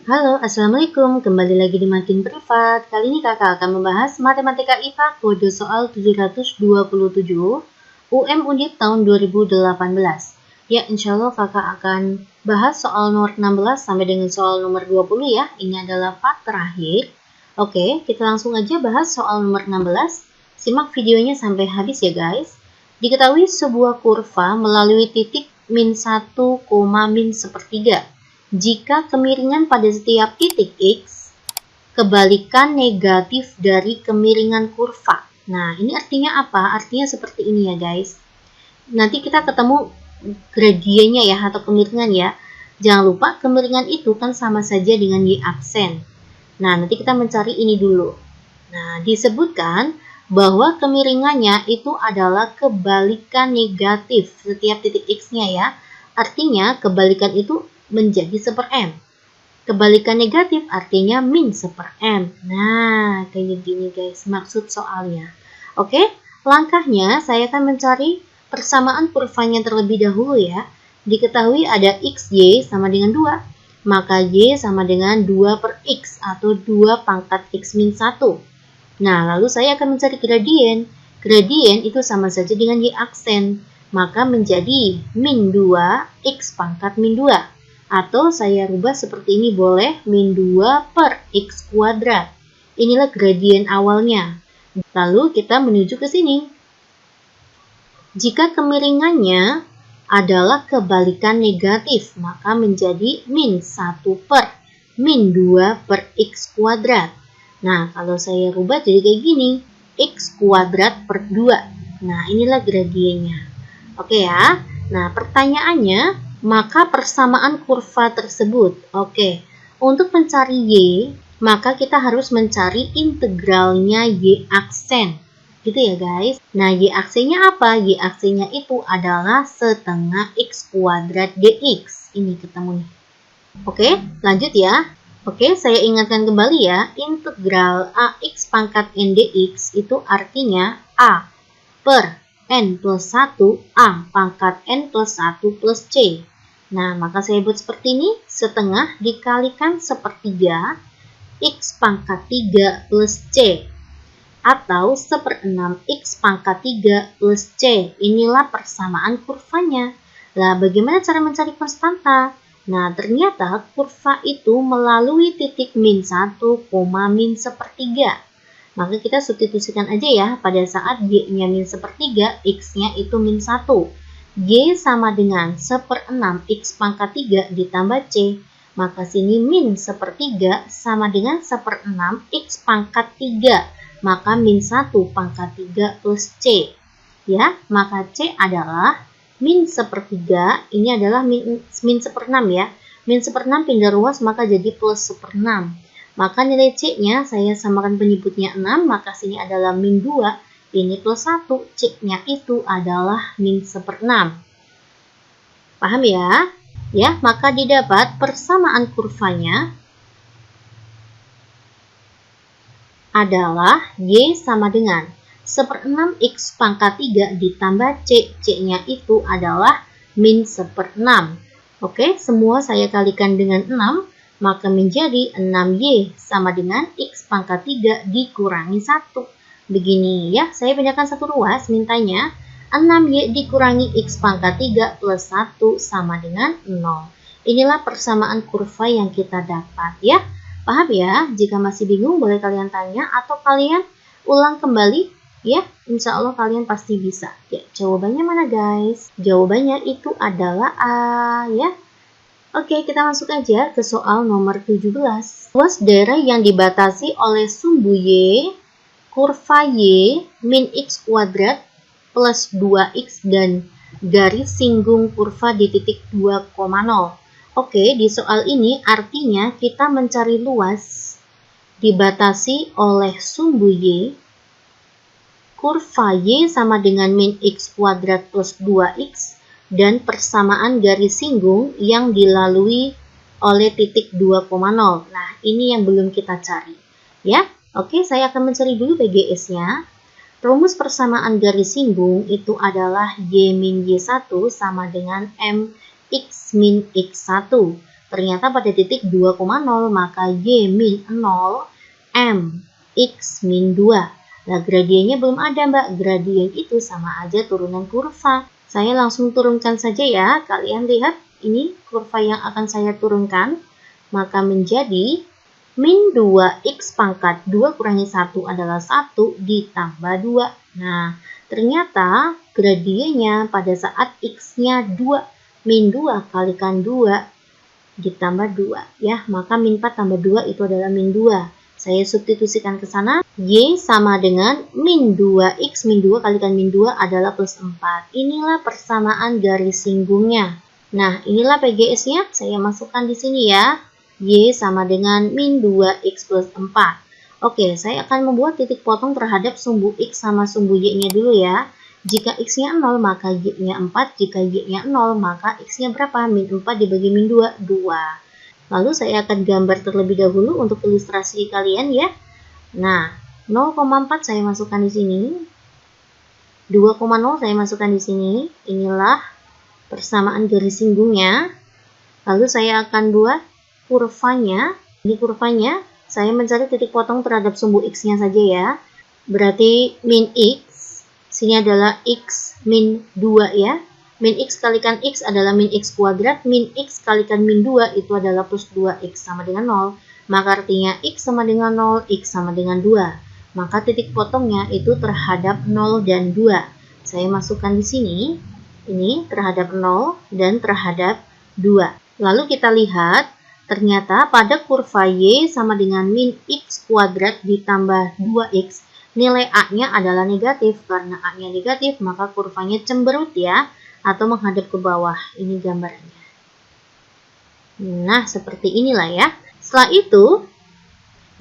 Halo, Assalamualaikum. Kembali lagi di Makin Privat. Kali ini kakak akan membahas Matematika IPA kode soal 727 UM Undip tahun 2018. Ya, insya Allah kakak akan bahas soal nomor 16 sampai dengan soal nomor 20 ya. Ini adalah part terakhir. Oke, kita langsung aja bahas soal nomor 16. Simak videonya sampai habis ya guys. Diketahui sebuah kurva melalui titik min 1, min sepertiga. Jika kemiringan pada setiap titik X kebalikan negatif dari kemiringan kurva. Nah, ini artinya apa? Artinya seperti ini ya guys. Nanti kita ketemu gradiennya ya atau kemiringan ya. Jangan lupa kemiringan itu kan sama saja dengan Y aksen. Nah, nanti kita mencari ini dulu. Nah, disebutkan bahwa kemiringannya itu adalah kebalikan negatif setiap titik X-nya ya. Artinya kebalikan itu menjadi 1/m. Kebalikan negatif artinya min 1/m. Nah, kayak gini guys maksud soalnya. Oke, langkahnya saya akan mencari persamaan kurvanya terlebih dahulu ya. Diketahui ada XY sama dengan 2. Maka Y sama dengan 2 per X atau 2 pangkat X min 1. Nah, lalu saya akan mencari gradien. Gradien itu sama saja dengan Y aksen. Maka menjadi min 2 X pangkat min 2. Atau saya rubah seperti ini boleh, min 2 per X kuadrat. Inilah gradien awalnya. Lalu kita menuju ke sini. Jika kemiringannya adalah kebalikan negatif, maka menjadi min 1 per min 2 per X kuadrat. Nah, kalau saya rubah jadi kayak gini, X kuadrat per 2. Nah, inilah gradiennya. Oke ya. Nah, pertanyaannya, maka persamaan kurva tersebut. Oke, untuk mencari Y, maka kita harus mencari integralnya Y aksen. Gitu ya guys. Nah, Y aksennya apa? Y aksennya itu adalah setengah X kuadrat DX. Ini ketemu nih. Oke, lanjut ya. Oke, saya ingatkan kembali ya. Integral AX pangkat N DX itu artinya A per N plus 1 A pangkat N plus 1 plus C. Nah, maka saya buat seperti ini. Setengah dikalikan sepertiga X pangkat 3 plus C. Atau 1/6 X pangkat 3 plus C. Inilah persamaan kurvanya. Nah, bagaimana cara mencari konstanta? Nah, ternyata kurva itu melalui titik min 1, min sepertiga. Maka kita substitusikan aja ya, pada saat Y-nya min sepertiga, X-nya itu min 1. Y sama dengan 1/6 X pangkat 3 ditambah C. Maka sini min sepertiga sama dengan 1/6 X pangkat 3. Maka min 1 pangkat 3 plus C. Ya, maka C adalah min sepertiga, ini adalah min 1/6 ya. Min 1/6 pindah ruas maka jadi plus 1/6. Maka nilai C-nya saya samakan penyebutnya 6, maka sini adalah min 2, ini plus 1, C-nya itu adalah min 1/6. Paham ya? Ya, maka didapat persamaan kurvanya adalah Y sama dengan 1/6 X pangkat 3 ditambah C. C-nya itu adalah min 1/6. Oke, semua saya kalikan dengan 6. Maka menjadi 6Y sama dengan X pangkat 3 dikurangi 1. Begini ya, saya bedakan satu ruas, mintanya 6Y dikurangi X pangkat 3 plus 1 sama dengan 0. Inilah persamaan kurva yang kita dapat ya. Paham ya? Jika masih bingung boleh kalian tanya atau kalian ulang kembali ya. Insya Allah kalian pasti bisa. Ya, jawabannya mana guys? Jawabannya itu adalah A ya. Oke, kita masuk aja ke soal nomor 17. Luas daerah yang dibatasi oleh sumbu Y, kurva Y, min X kuadrat plus 2X dan garis singgung kurva di titik 2,0. Oke, di soal ini artinya kita mencari luas dibatasi oleh sumbu Y, kurva Y sama dengan min X kuadrat plus 2X, dan persamaan garis singgung yang dilalui oleh titik 2,0. Nah, ini yang belum kita cari. Ya, oke, saya akan mencari dulu PGS-nya. Rumus persamaan garis singgung itu adalah Y min Y1 sama dengan M X min X1. Ternyata pada titik 2,0 maka Y min 0, M, X min 2. Nah, gradiennya belum ada, Mbak. Gradien itu sama aja turunan kurva. Saya langsung turunkan saja ya. Kalian lihat, ini kurva yang akan saya turunkan. Maka menjadi min 2x pangkat 2 kurangi 1 adalah 1 ditambah 2. Nah, ternyata gradiennya pada saat x-nya 2. Min 2 kalikan 2 ditambah 2 ya. Maka min 4 tambah 2 itu adalah min 2. Saya substitusikan ke sana. Y sama dengan min 2x min 2 kalikan min 2 adalah plus 4. Inilah persamaan garis singgungnya. Nah, inilah PGS-nya. Saya masukkan di sini ya. Y sama dengan min 2x plus 4. Oke, saya akan membuat titik potong terhadap sumbu x sama sumbu y-nya dulu ya. Jika x-nya 0, maka y-nya 4. Jika y-nya 0, maka x-nya berapa? Min 4 dibagi min 2, 2. Lalu saya akan gambar terlebih dahulu untuk ilustrasi kalian ya. Nah, 0,4 saya masukkan di sini. 2,0 saya masukkan di sini. Inilah persamaan garis singgungnya. Lalu saya akan buat kurvanya. Ini kurvanya. Saya mencari titik potong terhadap sumbu x-nya saja ya. Berarti min x. Sini adalah x min 2 ya. Min x kalikan x adalah min x kuadrat, min x kalikan min 2 itu adalah plus 2x sama dengan 0. Maka artinya x sama dengan 0, x sama dengan 2. Maka titik potongnya itu terhadap 0 dan 2. Saya masukkan di sini, ini terhadap 0 dan terhadap 2. Lalu kita lihat, ternyata pada kurva y sama dengan min x kuadrat ditambah 2x, nilai a-nya adalah negatif. Karena a-nya negatif, maka kurvanya cemberut ya, atau menghadap ke bawah. Ini gambarannya. Nah, seperti inilah ya. Setelah itu,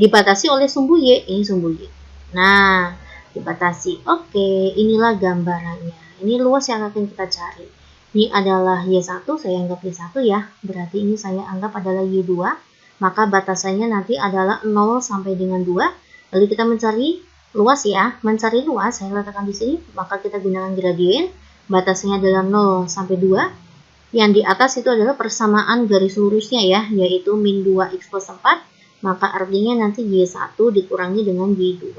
dibatasi oleh sumbu Y. Ini sumbu Y. Nah, dibatasi. Oke, inilah gambarannya. Ini luas yang akan kita cari. Ini adalah Y1, saya anggap Y1 ya. Berarti ini saya anggap adalah Y2. Maka batasannya nanti adalah 0 sampai dengan 2. Lalu kita mencari luas ya. Mencari luas, saya letakkan di sini. Maka kita gunakan gradien. Batasnya adalah 0 sampai 2. Yang di atas itu adalah persamaan garis lurusnya ya, yaitu min 2x plus 4. Maka artinya nanti Y1 dikurangi dengan Y2.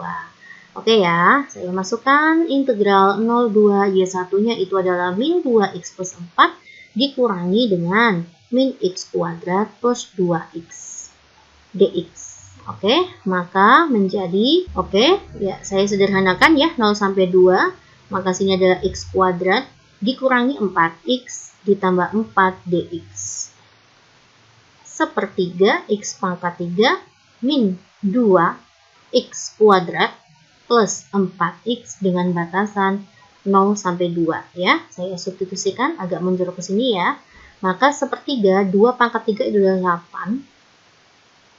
Oke ya, saya masukkan integral 02 Y1-nya itu adalah min 2x plus 4 dikurangi dengan min x kuadrat plus 2x dx. Oke, maka menjadi, oke, ya saya sederhanakan ya, 0 sampai 2. Maka sini adalah x kuadrat dikurangi 4x ditambah 4 dx. Sepertiga x pangkat 3 min 2x kuadrat plus 4x dengan batasan 0 sampai 2 ya. Saya substitusikan agak menjorok ke sini ya. Maka sepertiga 2 pangkat 3 itu adalah 8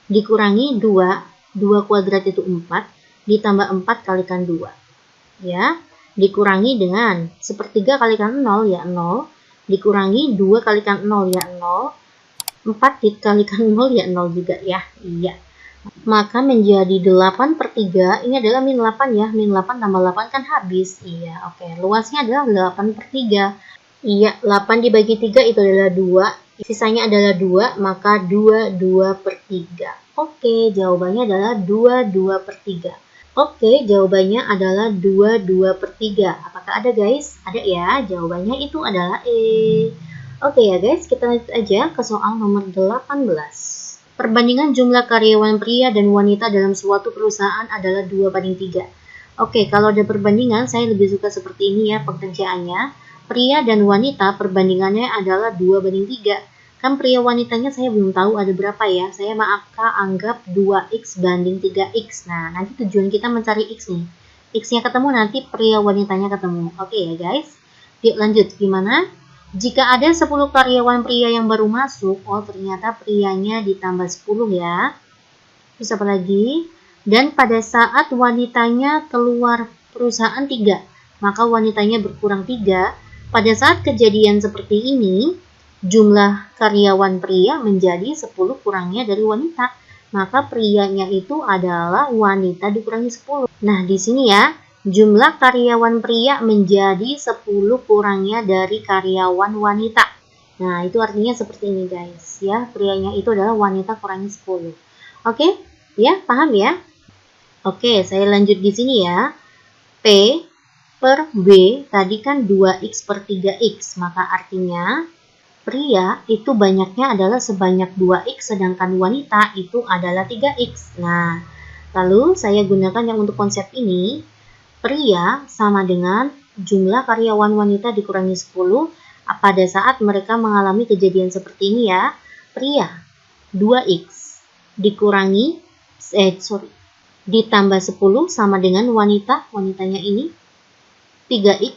dikurangi 2 kuadrat itu 4 ditambah 4 kalikan 2 ya. Dikurangi dengan sepertiga kalikan 0 ya 0, dikurangi 2 kalikan 0 ya 0, 4 dikalikan 0 ya 0 juga ya, iya. Maka menjadi 8 per 3, ini adalah min 8 ya, min 8 tambah 8 kan habis, iya oke. Luasnya adalah 8 per 3, iya 8 dibagi 3 itu adalah 2, sisanya adalah 2, maka 2 per 3. Oke, jawabannya adalah 2 per 3. Oke, jawabannya adalah 2 per 3. Apakah ada guys? Ada ya, jawabannya itu adalah E. Oke ya guys, kita lanjut aja ke soal nomor 18. Perbandingan jumlah karyawan pria dan wanita dalam suatu perusahaan adalah 2:3. Oke, kalau ada perbandingan, saya lebih suka seperti ini ya pekerjaannya. Pria dan wanita perbandingannya adalah 2:3. Kan pria wanitanya saya belum tahu ada berapa ya. Saya anggap 2x banding 3x. Nah, nanti tujuan kita mencari x nih. X-nya ketemu, nanti pria wanitanya ketemu. Oke ya guys. Yuk lanjut. Gimana? Jika ada 10 karyawan pria yang baru masuk, oh ternyata prianya ditambah 10 ya. Terus apa lagi? Dan pada saat wanitanya keluar perusahaan 3, maka wanitanya berkurang 3. Pada saat kejadian seperti ini, jumlah karyawan pria menjadi 10 kurangnya dari wanita. Maka prianya itu adalah wanita dikurangi 10. Nah, di sini ya, jumlah karyawan pria menjadi 10 kurangnya dari karyawan wanita. Nah, itu artinya seperti ini guys ya. Prianya itu adalah wanita kurangi 10. Oke, ya, paham ya? Oke, saya lanjut di sini ya. P per B tadi kan 2X per 3X, maka artinya pria itu banyaknya adalah sebanyak 2X, sedangkan wanita itu adalah 3X. Nah, lalu saya gunakan yang untuk konsep ini, pria sama dengan jumlah karyawan wanita dikurangi 10 pada saat mereka mengalami kejadian seperti ini ya. Pria 2X dikurangi, ditambah 10 sama dengan wanitanya ini 3X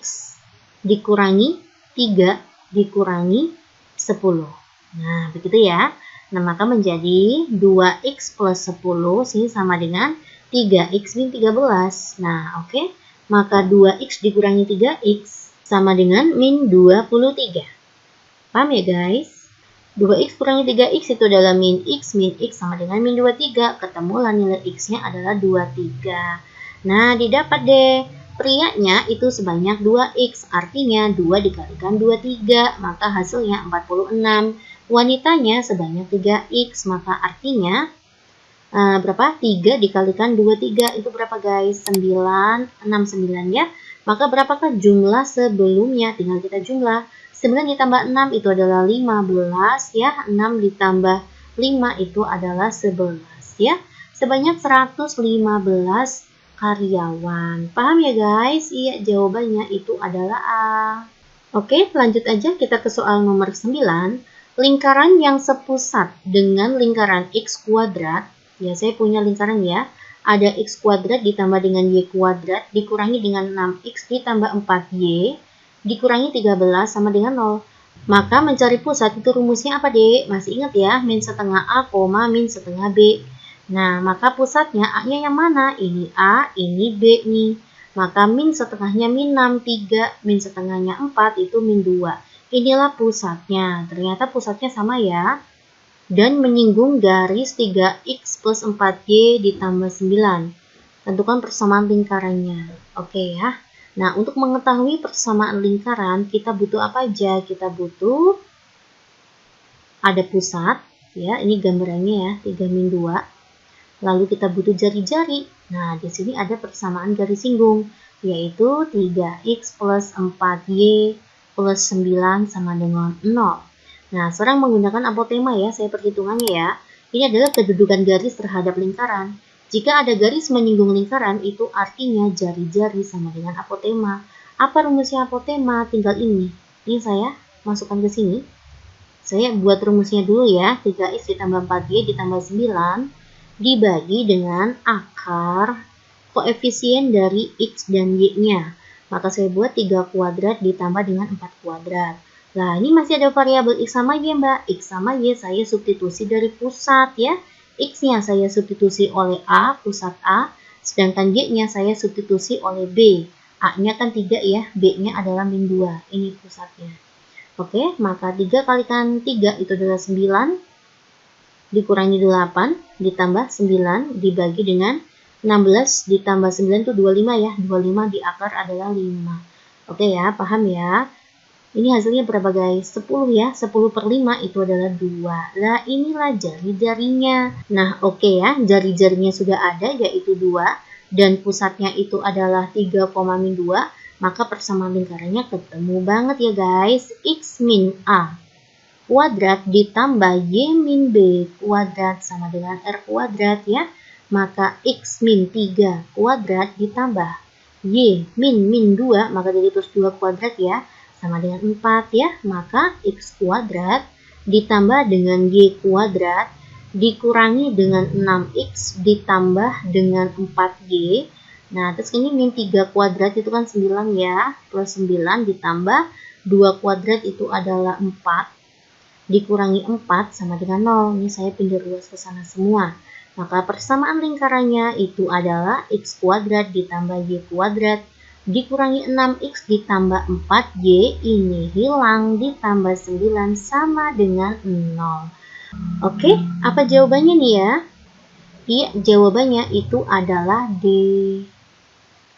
dikurangi 3 dikurangi 10. Nah, begitu ya. Nah, maka menjadi 2X plus 10 sini sama dengan 3X min 13. Nah, oke. Maka 2X dikurangi 3X sama dengan min 23. Paham ya guys? 2X kurangi 3X itu adalah min X sama dengan min 23. Ketemulah nilai X-nya adalah 23. Nah, didapat deh. Prianya itu sebanyak 2X, artinya 2 dikalikan 23, maka hasilnya 46. Wanitanya sebanyak 3X, maka artinya berapa? 3 dikalikan 23, itu berapa guys? 9, 69 ya. Maka berapakah jumlah sebelumnya? Tinggal kita jumlah. 9 ditambah 6 itu adalah 15 ya. 6 ditambah 5 itu adalah 11 ya. Sebanyak 115 karyawan. Paham ya guys? Iya, jawabannya itu adalah A. Oke, lanjut aja kita ke soal nomor 9. Lingkaran yang sepusat dengan lingkaran X kuadrat. Ya, saya punya lingkaran ya. Ada X kuadrat ditambah dengan Y kuadrat dikurangi dengan 6X ditambah 4Y dikurangi 13 sama dengan 0. Maka mencari pusat itu rumusnya apa, Dek? Masih ingat ya? Min setengah A, min setengah B. Nah, maka pusatnya A-nya yang mana? Ini A, ini B nih. Maka min setengahnya min 6, 3, min setengahnya 4, itu min 2. Inilah pusatnya. Ternyata pusatnya sama ya. Dan menyinggung garis 3X plus 4Y ditambah 9. Tentukan persamaan lingkarannya. Oke ya. Nah, untuk mengetahui persamaan lingkaran, kita butuh apa aja? Kita butuh ada pusat. Ya, ini gambarannya ya, 3 min 2. Lalu kita butuh jari-jari. Nah, di sini ada persamaan garis singgung, yaitu 3X plus 4Y plus 9 sama dengan 0. Nah, sekarang menggunakan apotema ya, saya perhitungannya ya. Ini adalah kedudukan garis terhadap lingkaran. Jika ada garis menyinggung lingkaran, itu artinya jari-jari sama dengan apotema. Apa rumusnya apotema? Tinggal ini. Ini saya masukkan ke sini. Saya buat rumusnya dulu ya, 3X ditambah 4Y ditambah 9 dibagi dengan akar koefisien dari X dan Y-nya. Maka saya buat 3 kuadrat ditambah dengan 4 kuadrat. Nah, ini masih ada variabel X sama Y, Mbak. X sama Y saya substitusi dari pusat ya. X-nya saya substitusi oleh A, pusat A. Sedangkan Y-nya saya substitusi oleh B. A-nya kan 3 ya, B-nya adalah min 2. Ini pusatnya. Oke, maka 3 kalikan 3 itu adalah 9. Dikurangi 8 ditambah 9 dibagi dengan 16 ditambah 9 itu 25 ya. 25 di akar adalah 5. Oke ya, paham ya. Ini hasilnya berapa guys? 10 ya. 10 per 5 itu adalah 2. Nah, inilah jari-jarinya. Nah, oke ya. Jari-jarinya sudah ada yaitu 2. Dan pusatnya itu adalah 3,2. Maka persamaan lingkarannya ketemu banget ya guys. X min A kuadrat ditambah Y min B kuadrat sama dengan R kuadrat ya. Maka X min 3 kuadrat ditambah Y min 2, maka jadi plus 2 kuadrat ya, sama dengan 4 ya. Maka X kuadrat ditambah dengan Y kuadrat dikurangi dengan 6X ditambah dengan 4Y. Nah, terus ini min 3 kuadrat itu kan 9 ya, plus 9 ditambah 2 kuadrat itu adalah 4. Dikurangi 4 sama dengan 0. Ini saya pindah ruas ke sana semua. Maka persamaan lingkarannya itu adalah X kuadrat ditambah Y kuadrat dikurangi 6X ditambah 4Y. Ini hilang ditambah 9 sama dengan 0. Oke, apa jawabannya nih ya? Iya, jawabannya itu adalah D.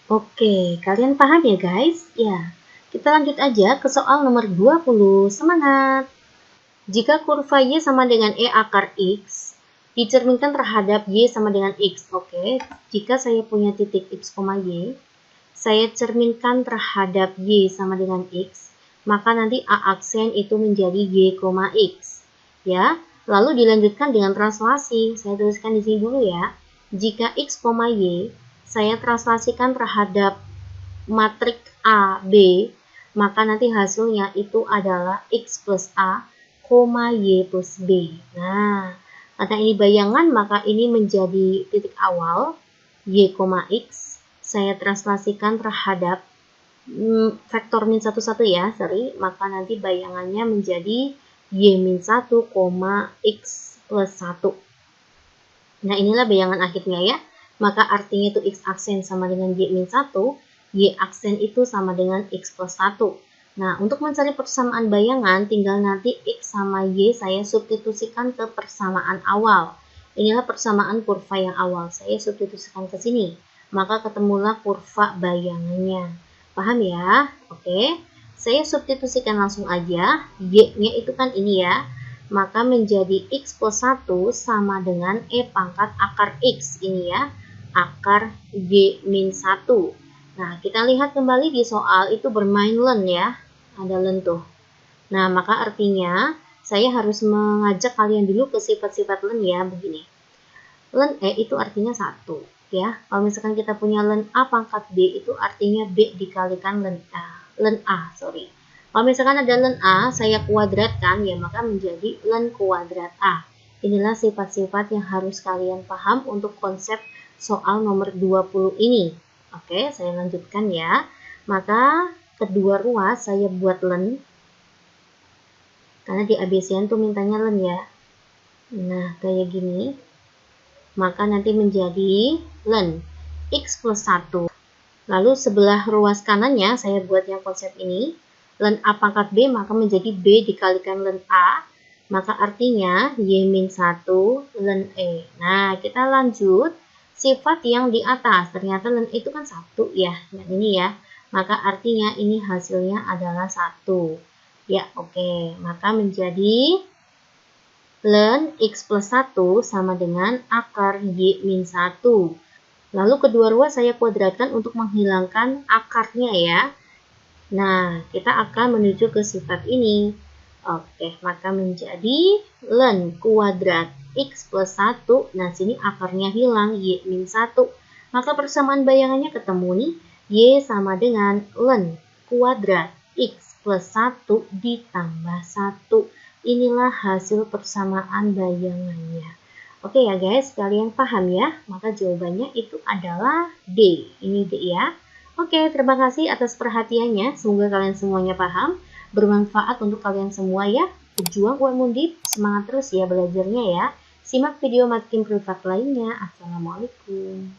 Oke, kalian paham ya guys? Ya, kita lanjut aja ke soal nomor 20. Semangat! Jika kurva Y sama dengan E akar X, dicerminkan terhadap Y sama dengan X. Oke, jika saya punya titik X, Y, saya cerminkan terhadap Y sama dengan X, maka nanti A aksen itu menjadi Y, X. Ya, lalu dilanjutkan dengan translasi. Saya tuliskan di sini dulu ya. Jika X, Y, saya translasikan terhadap matrik A, B, maka nanti hasilnya itu adalah X plus A, Y plus B. Nah, karena ini bayangan, maka ini menjadi titik awal, Y, X. Saya translasikan terhadap vektor min 1, ya, maka nanti bayangannya menjadi Y min 1, X plus 1. Nah, inilah bayangan akhirnya ya. Maka artinya itu X aksen sama dengan Y min 1, Y aksen itu sama dengan X plus 1. Nah, untuk mencari persamaan bayangan, tinggal nanti X sama Y saya substitusikan ke persamaan awal. Inilah persamaan kurva yang awal. Saya substitusikan ke sini. Maka ketemulah kurva bayangannya. Paham ya? Oke. Saya substitusikan langsung aja. Y-nya itu kan ini ya. Maka menjadi X plus 1 sama dengan E pangkat akar X. Ini ya. Akar Y min 1. Nah, kita lihat kembali di soal itu bermain len ya. Ada len tuh. Nah, maka artinya saya harus mengajak kalian dulu ke sifat-sifat len ya, begini. Len E itu artinya 1 ya. Kalau misalkan kita punya len A pangkat B itu artinya B dikalikan len A. Kalau misalkan ada len A, saya kuadratkan ya, maka menjadi len kuadrat A. Inilah sifat-sifat yang harus kalian paham untuk konsep soal nomor 20 ini. Oke, saya lanjutkan ya. Maka kedua ruas saya buat len. Karena di ABC-an tuh mintanya len ya. Nah, kayak gini. Maka nanti menjadi len X plus 1. Lalu sebelah ruas kanannya saya buat yang konsep ini. Len A pangkat B maka menjadi B dikalikan len A. Maka artinya Y min 1 len E. Nah, kita lanjut. Sifat yang di atas, ternyata len itu kan 1 ya, nah ini ya, maka artinya ini hasilnya adalah 1 ya. Oke, maka menjadi len X plus 1 sama dengan akar Y min 1. Lalu kedua ruas saya kuadratkan untuk menghilangkan akarnya ya. Nah, kita akan menuju ke sifat ini. Oke, maka menjadi len kuadrat X plus 1, nah sini akarnya hilang, Y min 1. Maka persamaan bayangannya ketemu nih, Y sama dengan len kuadrat X plus 1 ditambah 1. Inilah hasil persamaan bayangannya. Oke ya guys, kalian paham ya? Maka jawabannya itu adalah D. Ini D ya. Oke, terima kasih atas perhatiannya. Semoga kalian semuanya paham, bermanfaat untuk kalian semua ya. Berjuang UM Undip, semangat terus ya belajarnya ya. Simak video matkin privat lainnya. Assalamualaikum.